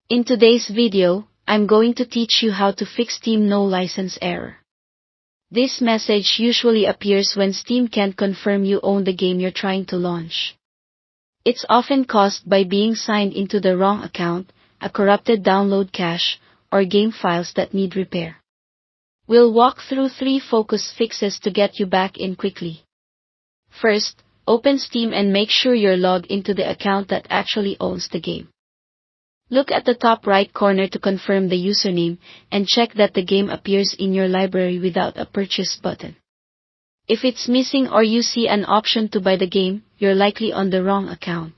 In today's video, I'm going to teach you how to fix Steam no license error. This message usually appears when Steam can't confirm you own the game you're trying to launch. It's often caused by being signed into the wrong account, a corrupted download cache, or game files that need repair. We'll walk through 3 focus fixes to get you back in quickly. First, open Steam and make sure you're logged into the account that actually owns the game. Look at the top right corner to confirm the username, and check that the game appears in your library without a purchase button. If it's missing or you see an option to buy the game, you're likely on the wrong account.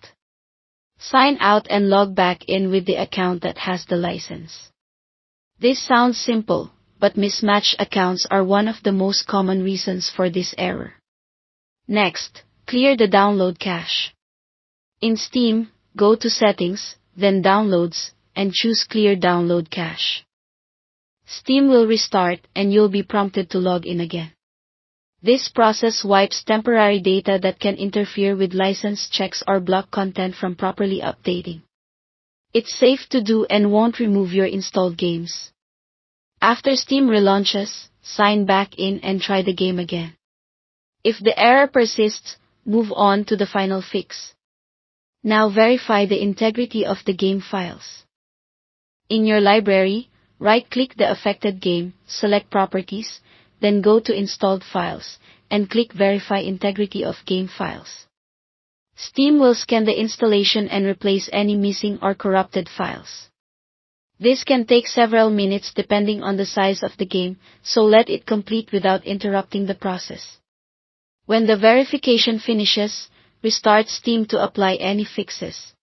Sign out and log back in with the account that has the license. This sounds simple, but mismatched accounts are one of the most common reasons for this error. Next, clear the download cache. In Steam, go to Settings, then Downloads, and choose Clear Download Cache. Steam will restart and you'll be prompted to log in again. This process wipes temporary data that can interfere with license checks or block content from properly updating. It's safe to do and won't remove your installed games. After Steam relaunches, sign back in and try the game again. If the error persists, move on to the final fix. Now verify the integrity of the game files. In your library, right-click the affected game, select Properties, then go to Installed Files, and click Verify Integrity of Game Files. Steam will scan the installation and replace any missing or corrupted files. This can take several minutes depending on the size of the game, so let it complete without interrupting the process. When the verification finishes, restart Steam to apply any fixes.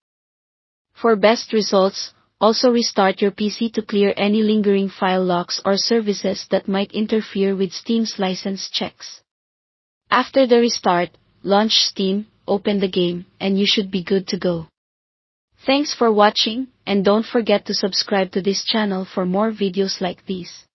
For best results, also restart your PC to clear any lingering file locks or services that might interfere with Steam's license checks. After the restart, launch Steam, open the game, and you should be good to go. Thanks for watching, and don't forget to subscribe to this channel for more videos like these.